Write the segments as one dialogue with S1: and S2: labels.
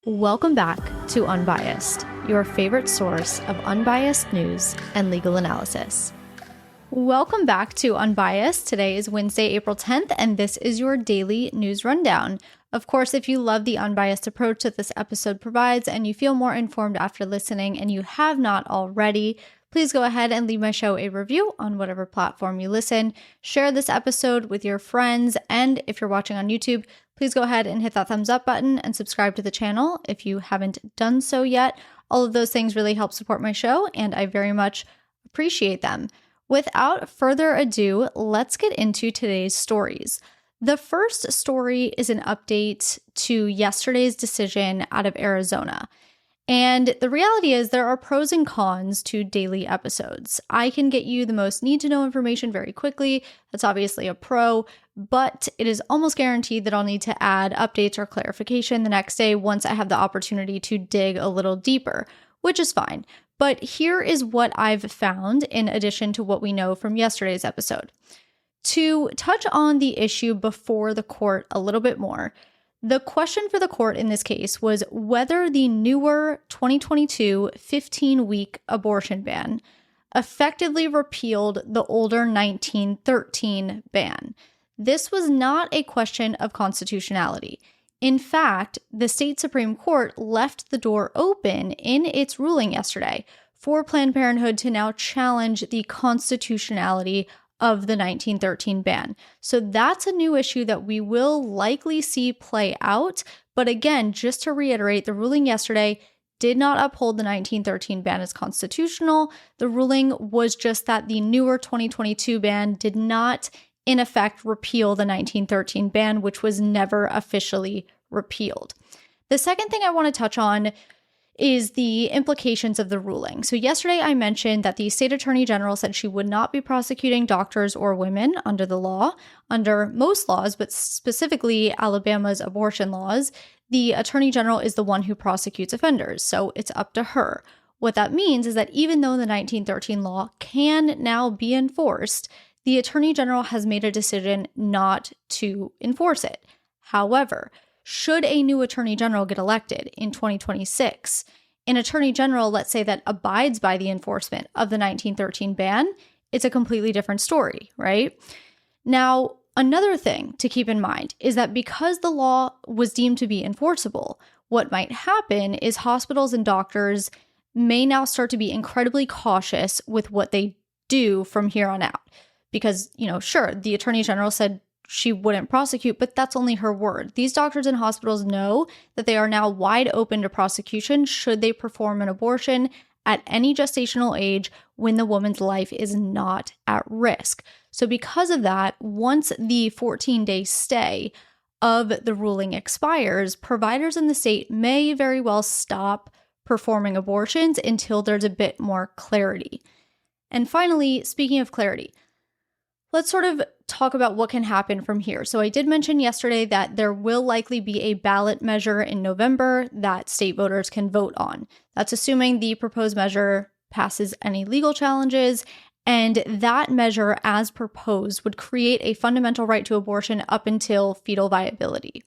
S1: Welcome back to Unbiased, your favorite source of unbiased news and legal analysis. Welcome back to Unbiased. Today is Wednesday, April 10th, and this is your daily news rundown. Of course, if you love the unbiased approach that this episode provides and you feel more informed after listening and you have not already, please go ahead and leave my show a review on whatever platform you listen. Share this episode with your friends, and if you're watching on YouTube, please go ahead and hit that thumbs up button and subscribe to the channel if you haven't done so yet. All of those things really help support my show, and I very much appreciate them. Without further ado, let's get into today's stories. The first story is an update to yesterday's decision out of Arizona. And the reality is there are pros and cons to daily episodes. I can get you the most need-to-know information very quickly. That's obviously a pro, but it is almost guaranteed that I'll need to add updates or clarification the next day once I have the opportunity to dig a little deeper, which is fine. But here is what I've found in addition to what we know from yesterday's episode. To touch on the issue before the court a little bit more, the question for the court in this case was whether the newer 2022 15-week abortion ban effectively repealed the older 1913 ban. This was not a question of constitutionality. In fact, the state Supreme Court left the door open in its ruling yesterday for Planned Parenthood to now challenge the constitutionality of the 1913 ban. So that's a new issue that we will likely see play out. But again, just to reiterate, the ruling yesterday did not uphold the 1913 ban as constitutional. The ruling was just that the newer 2022 ban did not, in effect, repeal the 1913 ban, which was never officially repealed. The second thing I want to touch on is the implications of the ruling. So yesterday I mentioned that the state attorney general said she would not be prosecuting doctors or women under the law. Under most laws, but specifically Alabama's abortion laws, the attorney general is the one who prosecutes offenders, so it's up to her. What that means is that even though the 1913 law can now be enforced, the attorney general has made a decision not to enforce it. However, should a new attorney general get elected in 2026, an attorney general, let's say, that abides by the enforcement of the 1913 ban, it's a completely different story, right? Now, another thing to keep in mind is that because the law was deemed to be enforceable, what might happen is hospitals and doctors may now start to be incredibly cautious with what they do from here on out. Because, sure, the attorney general said she wouldn't prosecute, but that's only her word. These doctors and hospitals know that they are now wide open to prosecution should they perform an abortion at any gestational age when the woman's life is not at risk. So because of that, once the 14-day stay of the ruling expires, providers in the state may very well stop performing abortions until there's a bit more clarity. And finally, speaking of clarity, let's sort of talk about what can happen from here. So I did mention yesterday that there will likely be a ballot measure in November that state voters can vote on. That's assuming the proposed measure passes any legal challenges, and that measure, as proposed, would create a fundamental right to abortion up until fetal viability.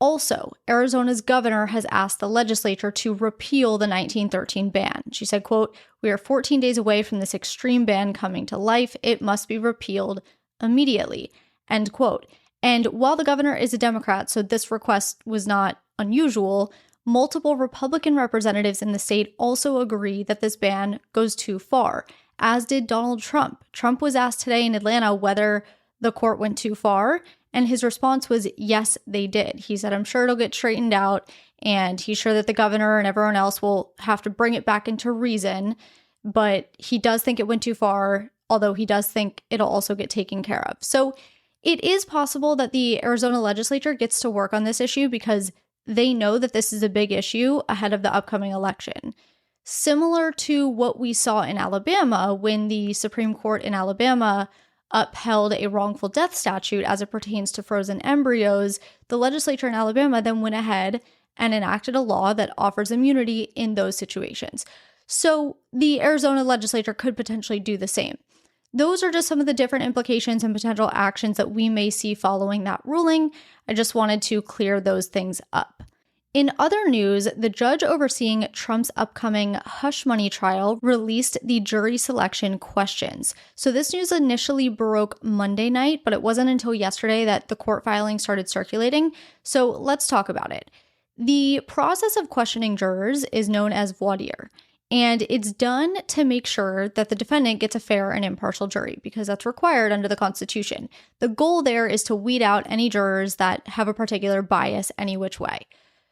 S1: Also, Arizona's governor has asked the legislature to repeal the 1913 ban. She said, quote, "We are 14 days away from this extreme ban coming to life. It must be repealed immediately," end quote. And while the governor is a Democrat, so this request was not unusual, multiple Republican representatives in the state also agree that this ban goes too far, as did Donald Trump. Trump was asked today in Atlanta whether the court went too far, and his response was, yes, they did. He said, "I'm sure it'll get straightened out," and he's sure that the governor and everyone else will have to bring it back into reason, but he does think it went too far, although he does think it'll also get taken care of. So it is possible that the Arizona legislature gets to work on this issue because they know that this is a big issue ahead of the upcoming election. Similar to what we saw in Alabama when the Supreme Court in Alabama upheld a wrongful death statute as it pertains to frozen embryos, the legislature in Alabama then went ahead and enacted a law that offers immunity in those situations. So the Arizona legislature could potentially do the same. Those are just some of the different implications and potential actions that we may see following that ruling. I just wanted to clear those things up. In other news, the judge overseeing Trump's upcoming hush money trial released the jury selection questions. So this news initially broke Monday night, but it wasn't until yesterday that the court filing started circulating. So let's talk about it. The process of questioning jurors is known as voir dire, and it's done to make sure that the defendant gets a fair and impartial jury, because that's required under the Constitution. The goal there is to weed out any jurors that have a particular bias any which way.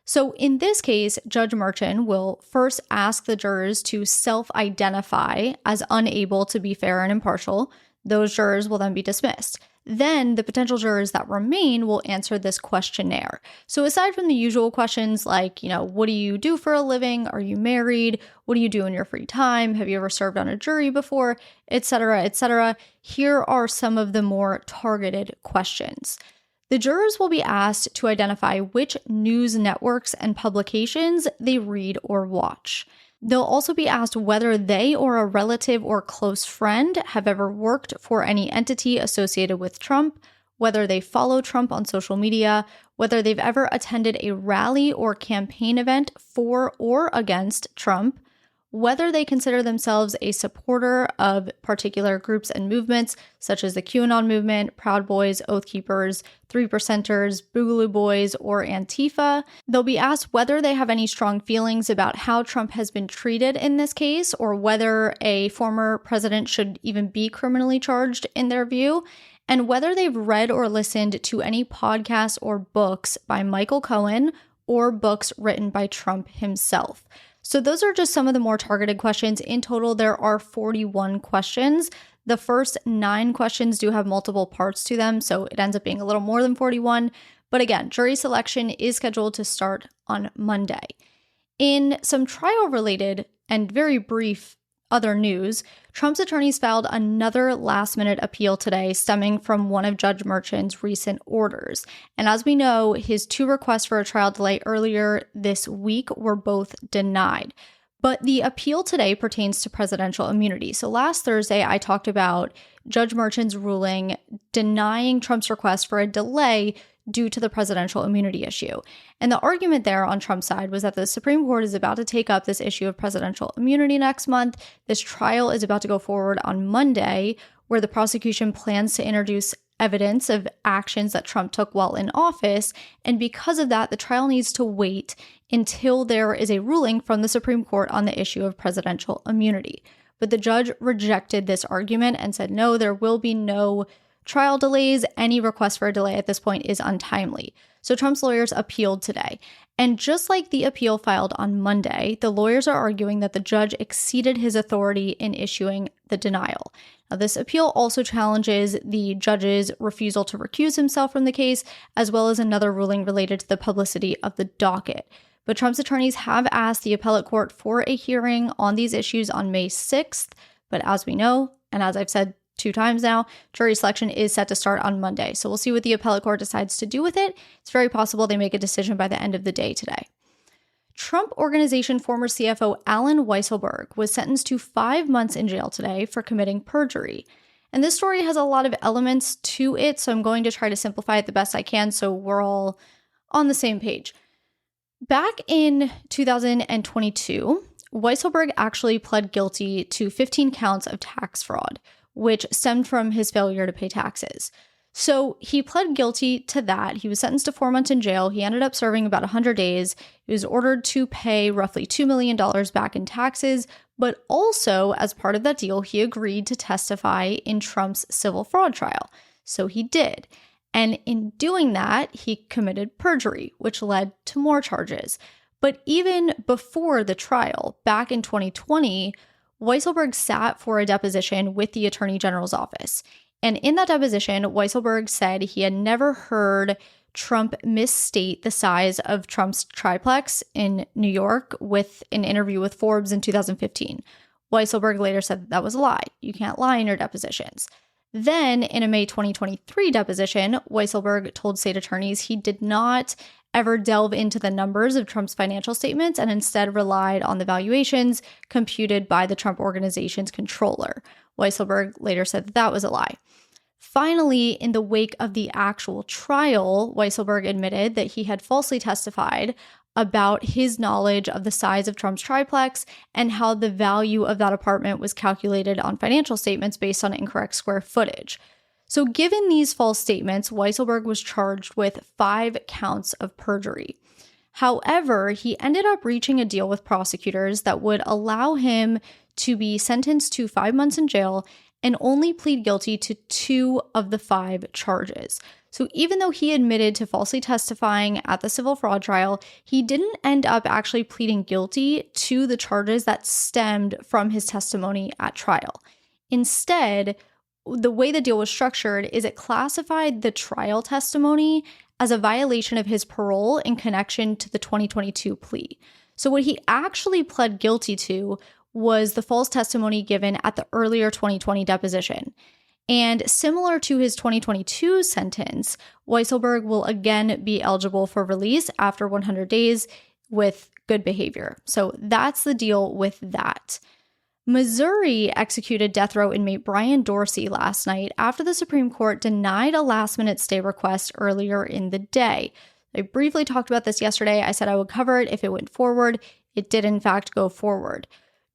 S1: So in this case, Judge Merchan will first ask the jurors to self-identify as unable to be fair and impartial. Those jurors will then be dismissed. Then the potential jurors that remain will answer this questionnaire. So aside from the usual questions like, what do you do for a living? Are you married? What do you do in your free time? Have you ever served on a jury before? Etc., etc. Here are some of the more targeted questions. The jurors will be asked to identify which news networks and publications they read or watch. They'll also be asked whether they or a relative or close friend have ever worked for any entity associated with Trump, whether they follow Trump on social media, whether they've ever attended a rally or campaign event for or against Trump, whether they consider themselves a supporter of particular groups and movements, such as the QAnon movement, Proud Boys, Oath Keepers, 3%ers, Boogaloo Boys, or Antifa. They'll be asked whether they have any strong feelings about how Trump has been treated in this case, or whether a former president should even be criminally charged in their view, and whether they've read or listened to any podcasts or books by Michael Cohen or books written by Trump himself. So those are just some of the more targeted questions. In total, there are 41 questions. The first 9 questions do have multiple parts to them, so it ends up being a little more than 41. But again, jury selection is scheduled to start on Monday. In some trial-related and very brief other news, Trump's attorneys filed another last-minute appeal today stemming from one of Judge Merchan's recent orders. And as we know, his 2 requests for a trial delay earlier this week were both denied. But the appeal today pertains to presidential immunity. So last Thursday, I talked about Judge Merchan's ruling denying Trump's request for a delay due to the presidential immunity issue. And the argument there on Trump's side was that the Supreme Court is about to take up this issue of presidential immunity next month. This trial is about to go forward on Monday, where the prosecution plans to introduce evidence of actions that Trump took while in office. And because of that, the trial needs to wait until there is a ruling from the Supreme Court on the issue of presidential immunity. But the judge rejected this argument and said, no, there will be no trial delays. Any request for a delay at this point is untimely. So Trump's lawyers appealed today. And just like the appeal filed on Monday, the lawyers are arguing that the judge exceeded his authority in issuing the denial. Now, this appeal also challenges the judge's refusal to recuse himself from the case, as well as another ruling related to the publicity of the docket. But Trump's attorneys have asked the appellate court for a hearing on these issues on May 6th. But as we know, and as I've said 2 times now, jury selection is set to start on Monday. So we'll see what the appellate court decides to do with it. It's very possible they make a decision by the end of the day today. Trump Organization former CFO Alan Weisselberg was sentenced to 5 months in jail today for committing perjury. And this story has a lot of elements to it, so I'm going to try to simplify it the best I can so we're all on the same page. Back in 2022, Weisselberg actually pled guilty to 15 counts of tax fraud, which stemmed from his failure to pay taxes. So he pled guilty to that. He was sentenced to 4 months in jail. He ended up serving about 100 days. He was ordered to pay roughly $2 million back in taxes, but also as part of that deal, he agreed to testify in Trump's civil fraud trial. So he did. And in doing that, he committed perjury, which led to more charges. But even before the trial, back in 2020, Weisselberg sat for a deposition with the Attorney General's office. And in that deposition, Weisselberg said he had never heard Trump misstate the size of Trump's triplex in New York with an interview with Forbes in 2015. Weisselberg later said that was a lie. You can't lie in your depositions. Then, in a May 2023 deposition, Weisselberg told state attorneys he did not ever delve into the numbers of Trump's financial statements and instead relied on the valuations computed by the Trump Organization's controller. Weisselberg later said that was a lie. Finally, in the wake of the actual trial, Weisselberg admitted that he had falsely testified about his knowledge of the size of Trump's triplex and how the value of that apartment was calculated on financial statements based on incorrect square footage. So given these false statements, Weisselberg was charged with 5 counts of perjury. However, he ended up reaching a deal with prosecutors that would allow him to be sentenced to 5 months in jail and only plead guilty to 2 of the 5 charges. So even though he admitted to falsely testifying at the civil fraud trial, he didn't end up actually pleading guilty to the charges that stemmed from his testimony at trial. Instead, the way the deal was structured is it classified the trial testimony as a violation of his parole in connection to the 2022 plea. So what he actually pled guilty to was the false testimony given at the earlier 2020 deposition. And similar to his 2022 sentence, Weisselberg will again be eligible for release after 100 days with good behavior. So that's the deal with that. Missouri executed death row inmate Brian Dorsey last night after the Supreme Court denied a last-minute stay request earlier in the day. I briefly talked about this yesterday. I said I would cover it if it went forward. It did, in fact, go forward.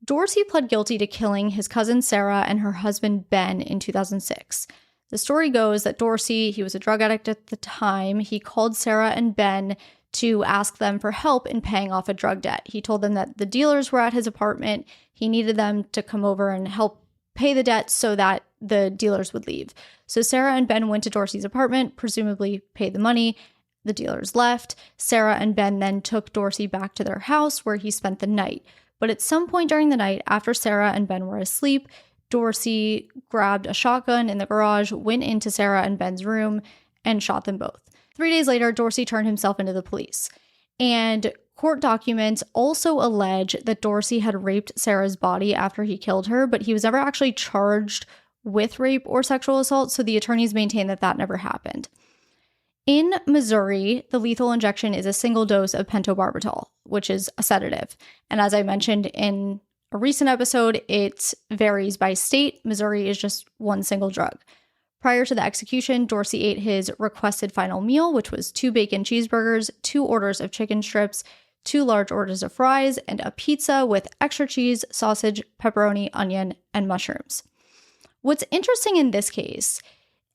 S1: Dorsey pled guilty to killing his cousin Sarah and her husband Ben in 2006. The story goes that Dorsey, he was a drug addict at the time, he called Sarah and Ben to ask them for help in paying off a drug debt. He told them that the dealers were at his apartment. He needed them to come over and help pay the debt so that the dealers would leave. So Sarah and Ben went to Dorsey's apartment, presumably paid the money. The dealers left. Sarah and Ben then took Dorsey back to their house where he spent the night. But at some point during the night, after Sarah and Ben were asleep, Dorsey grabbed a shotgun in the garage, went into Sarah and Ben's room, and shot them both. 3 days later, Dorsey turned himself into the police. And court documents also allege that Dorsey had raped Sarah's body after he killed her, but he was never actually charged with rape or sexual assault, so the attorneys maintain that that never happened. In Missouri, the lethal injection is a single dose of pentobarbital, which is a sedative. And as I mentioned in a recent episode, it varies by state. Missouri is just one single drug. Prior to the execution, Dorsey ate his requested final meal, which was 2 bacon cheeseburgers, 2 orders of chicken strips, 2 large orders of fries, and a pizza with extra cheese, sausage, pepperoni, onion, and mushrooms. What's interesting in this case,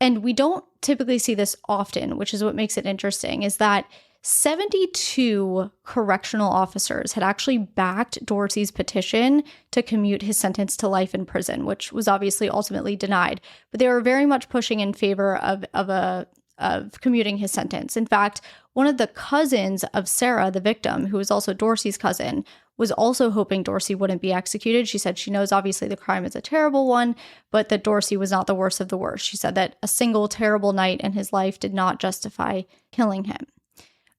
S1: and we don't typically see this often, which is what makes it interesting, is that 72 correctional officers had actually backed Dorsey's petition to commute his sentence to life in prison, which was obviously ultimately denied. But they were very much pushing in favor of commuting his sentence. In fact, one of the cousins of Sarah, the victim, who was also Dorsey's cousin, was also hoping Dorsey wouldn't be executed. She said she knows obviously the crime is a terrible one, but that Dorsey was not the worst of the worst. She said that a single terrible night in his life did not justify killing him.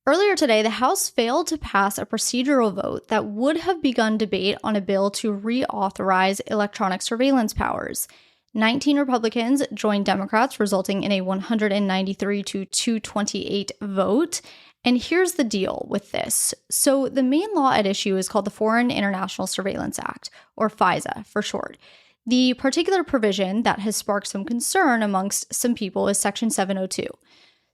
S1: Earlier today, the House failed to pass a procedural vote that would have begun debate on a bill to reauthorize electronic surveillance powers. 19 Republicans joined Democrats, resulting in a 193 to 228 vote. And here's the deal with this. So the main law at issue is called the Foreign International Surveillance Act, or FISA for short. The particular provision that has sparked some concern amongst some people is Section 702.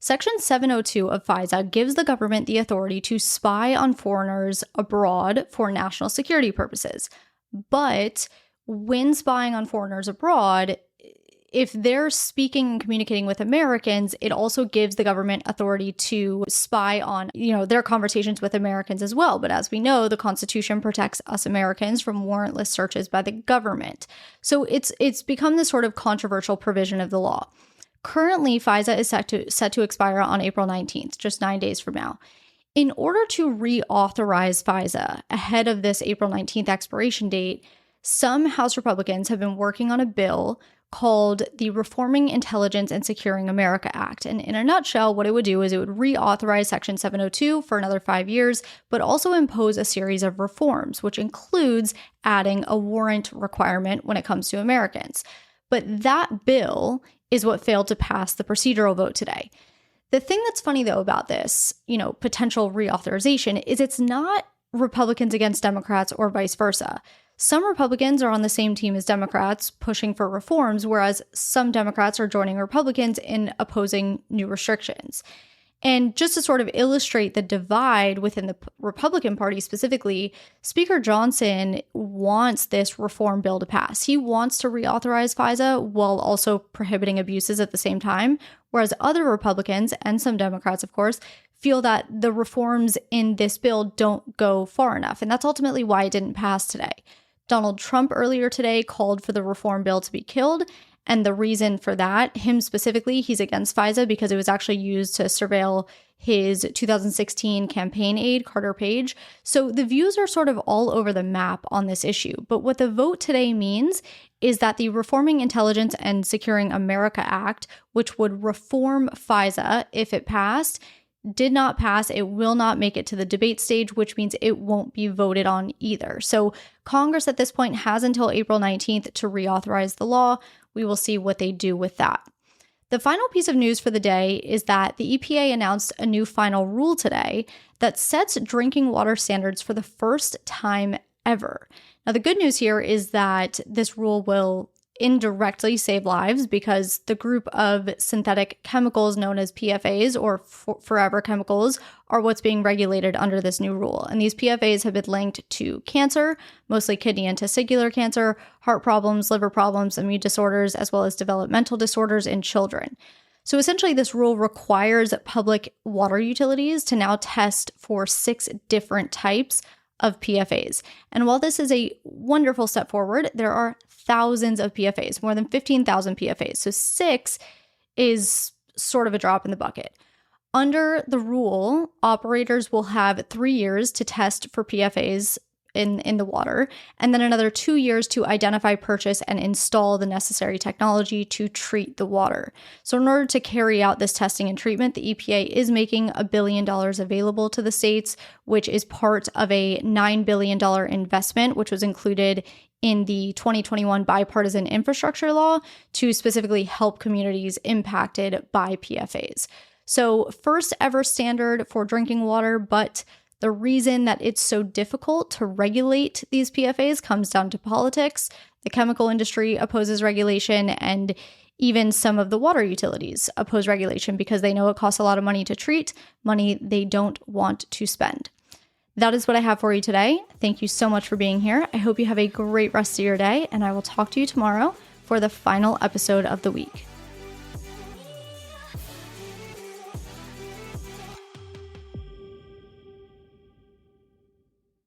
S1: Section 702 of FISA gives the government the authority to spy on foreigners abroad for national security purposes. But when spying on foreigners abroad, if they're speaking and communicating with Americans, it also gives the government authority to spy on, their conversations with Americans as well. But as we know, the Constitution protects us Americans from warrantless searches by the government. So it's become this sort of controversial provision of the law. Currently, FISA is set to expire on April 19th, just 9 days from now. In order to reauthorize FISA ahead of this April 19th expiration date, some House Republicans have been working on a bill called the Reforming Intelligence and Securing America Act. And in a nutshell, what it would do is it would reauthorize Section 702 for another 5 years, but also impose a series of reforms, which includes adding a warrant requirement when it comes to Americans. But that bill is what failed to pass the procedural vote today. The thing that's funny, though, about this, potential reauthorization is it's not Republicans against Democrats or vice versa. Some Republicans are on the same team as Democrats pushing for reforms, whereas some Democrats are joining Republicans in opposing new restrictions. And just to sort of illustrate the divide within the Republican Party specifically, Speaker Johnson wants this reform bill to pass. He wants to reauthorize FISA while also prohibiting abuses at the same time, whereas other Republicans, and some Democrats, of course, feel that the reforms in this bill don't go far enough. And that's ultimately why it didn't pass today. Donald Trump earlier today called for the reform bill to be killed. And the reason for that, him specifically, he's against FISA because it was actually used to surveil his 2016 campaign aide, Carter Page. So the views are sort of all over the map on this issue. But what the vote today means is that the Reforming Intelligence and Securing America Act, which would reform FISA if it passed, did not pass. It will not make it to the debate stage, which means it won't be voted on either. So Congress at this point has until April 19th to reauthorize the law. We will see what they do with that. The final piece of news for the day is that the EPA announced a new final rule today that sets drinking water standards for the first time ever. Now, the good news here is that this rule will indirectly save lives because the group of synthetic chemicals known as PFAs, or forever chemicals, are what's being regulated under this new rule. And these PFAs have been linked to cancer, mostly kidney and testicular cancer, heart problems, liver problems, immune disorders, as well as developmental disorders in children. So essentially, this rule requires public water utilities to now test for 6 different types of PFAs. And while this is a wonderful step forward, there are thousands of PFAs, more than 15,000 PFAs. So 6 is sort of a drop in the bucket. Under the rule, operators will have 3 years to test for PFAs in the water, and then another 2 years to identify, purchase, and install the necessary technology to treat the water. So in order to carry out this testing and treatment, the EPA is making $1 billion available to the states, which is part of a $9 billion investment, which was included in the 2021 bipartisan infrastructure law to specifically help communities impacted by PFAs. So first ever standard for drinking water, but the reason that it's so difficult to regulate these PFAs comes down to politics. The chemical industry opposes regulation, and even some of the water utilities oppose regulation because they know it costs a lot of money to treat, money they don't want to spend. That is what I have for you today. Thank you so much for being here. I hope you have a great rest of your day, and I will talk to you tomorrow for the final episode of the week.